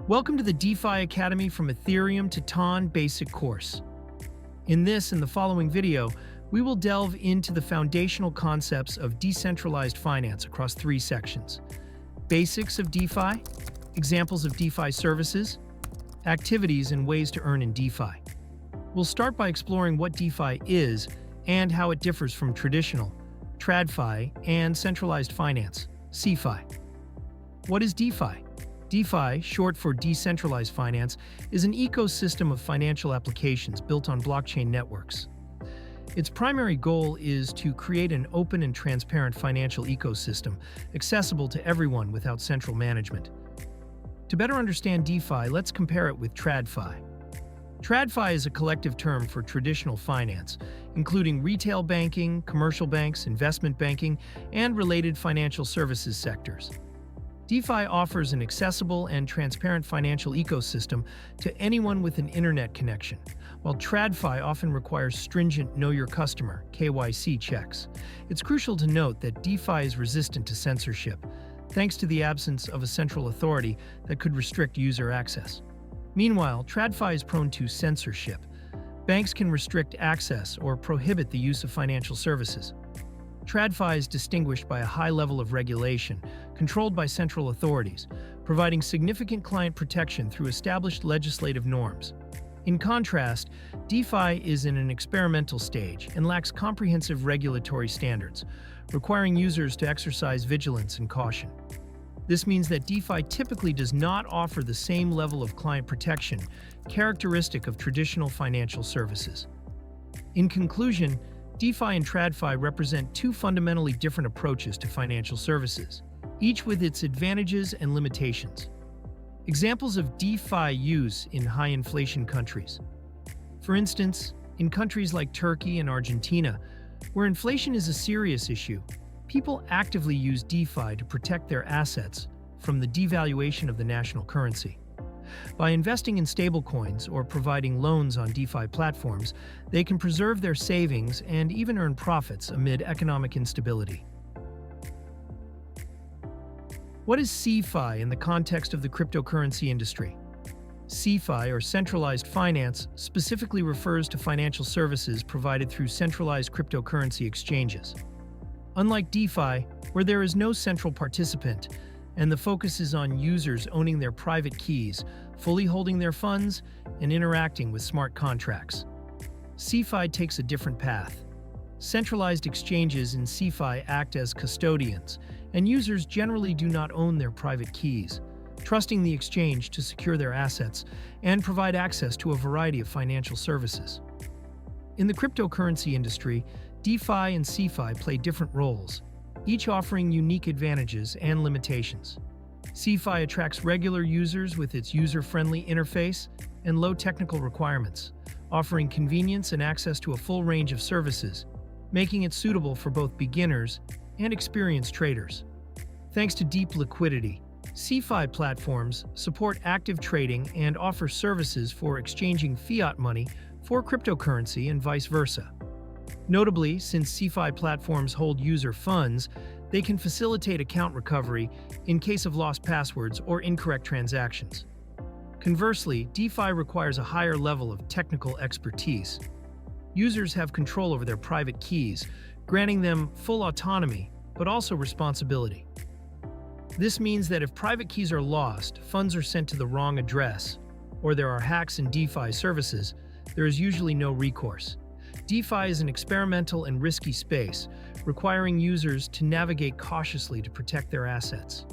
Welcome to the DeFi Academy from Ethereum to TON Basic course. In this and the following video, we will delve into the foundational concepts of decentralized finance across three sections: Basics of DeFi, examples of DeFi services, activities and ways to earn in DeFi. We'll start by exploring what DeFi is and how it differs from traditional TRADFI and centralized finance, CeFi. What is DeFi? DeFi, short for decentralized finance, is an ecosystem of financial applications built on blockchain networks. Its primary goal is to create an open and transparent financial ecosystem accessible to everyone without central management. To better understand DeFi, let's compare it with TRADFI. TRADFI is a collective term for traditional finance, including retail banking, commercial banks, investment banking, and related financial services sectors. DeFi offers an accessible and transparent financial ecosystem to anyone with an internet connection, while TRADFI often requires stringent Know Your Customer (KYC) checks. It's crucial to note that DeFi is resistant to censorship, thanks to the absence of a central authority that could restrict user access. Meanwhile, TRADFI is prone to censorship. Banks can restrict access or prohibit the use of financial services. TRADFI is distinguished by a high level of regulation, controlled by central authorities, providing significant client protection through established legislative norms. In contrast, DeFi is in an experimental stage and lacks comprehensive regulatory standards, requiring users to exercise vigilance and caution. This means that DeFi typically does not offer the same level of client protection characteristic of traditional financial services. In conclusion, DeFi and TRADFI represent two fundamentally different approaches to financial services, each with its advantages and limitations. Examples of DeFi use in high-inflation countries. For instance, in countries like Turkey and Argentina, where inflation is a serious issue, people actively use DeFi to protect their assets from the devaluation of the national currency. By investing in stablecoins or providing loans on DeFi platforms, they can preserve their savings and even earn profits amid economic instability. What is CeFi in the context of the cryptocurrency industry? CeFi, or centralized finance, specifically refers to financial services provided through centralized cryptocurrency exchanges. Unlike DeFi, where there is no central participant, and the focus is on users owning their private keys, fully holding their funds, and interacting with smart contracts, CeFi takes a different path. Centralized exchanges in CeFi act as custodians, and users generally do not own their private keys, trusting the exchange to secure their assets and provide access to a variety of financial services. In the cryptocurrency industry, DeFi and CeFi play different roles, each offering unique advantages and limitations. CeFi attracts regular users with its user-friendly interface and low technical requirements, offering convenience and access to a full range of services, making it suitable for both beginners and experienced traders. Thanks to deep liquidity, CeFi platforms support active trading and offer services for exchanging fiat money for cryptocurrency and vice versa. Notably, since CeFi platforms hold user funds, they can facilitate account recovery in case of lost passwords or incorrect transactions. Conversely, DeFi requires a higher level of technical expertise. Users have control over their private keys, granting them full autonomy, but also responsibility. This means that if private keys are lost, funds are sent to the wrong address, or there are hacks in DeFi services, there is usually no recourse. DeFi is an experimental and risky space, requiring users to navigate cautiously to protect their assets.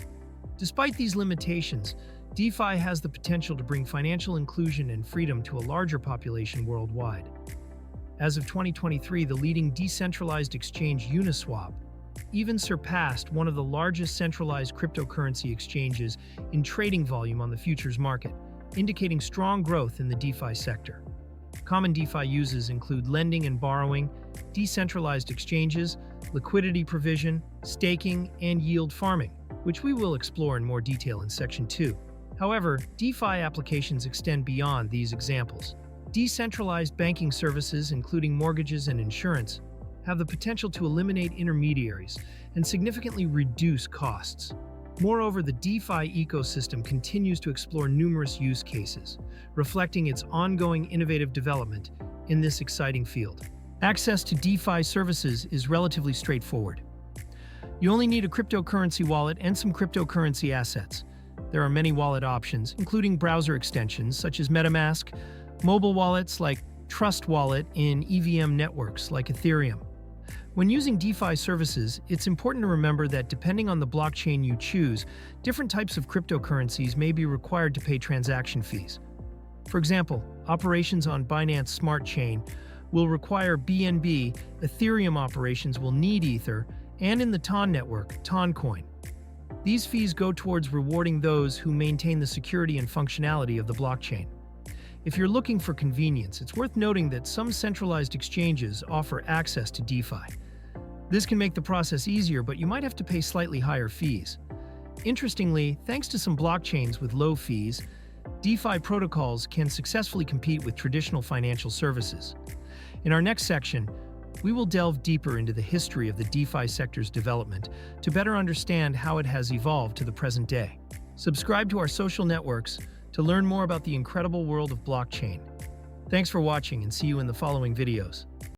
Despite these limitations, DeFi has the potential to bring financial inclusion and freedom to a larger population worldwide. As of 2023, the leading decentralized exchange Uniswap even surpassed one of the largest centralized cryptocurrency exchanges in trading volume on the futures market, indicating strong growth in the DeFi sector. Common DeFi uses include lending and borrowing, decentralized exchanges, liquidity provision, staking, and yield farming, which we will explore in more detail in Section 2. However, DeFi applications extend beyond these examples. Decentralized banking services, including mortgages and insurance, have the potential to eliminate intermediaries and significantly reduce costs. Moreover, the DeFi ecosystem continues to explore numerous use cases, reflecting its ongoing innovative development in this exciting field. Access to DeFi services is relatively straightforward. You only need a cryptocurrency wallet and some cryptocurrency assets. There are many wallet options, including browser extensions such as MetaMask, mobile wallets like Trust Wallet in EVM networks like Ethereum. When using DeFi services, it's important to remember that depending on the blockchain you choose, different types of cryptocurrencies may be required to pay transaction fees. For example, operations on Binance Smart Chain will require BNB, Ethereum operations will need Ether, and in the TON network, TON coin. These fees go towards rewarding those who maintain the security and functionality of the blockchain. If you're looking for convenience, it's worth noting that some centralized exchanges offer access to DeFi. This can make the process easier, but you might have to pay slightly higher fees. Interestingly, thanks to some blockchains with low fees, DeFi protocols can successfully compete with traditional financial services. In our next section, we will delve deeper into the history of the DeFi sector's development to better understand how it has evolved to the present day. Subscribe to our social networks to learn more about the incredible world of blockchain. Thanks for watching and see you in the following videos.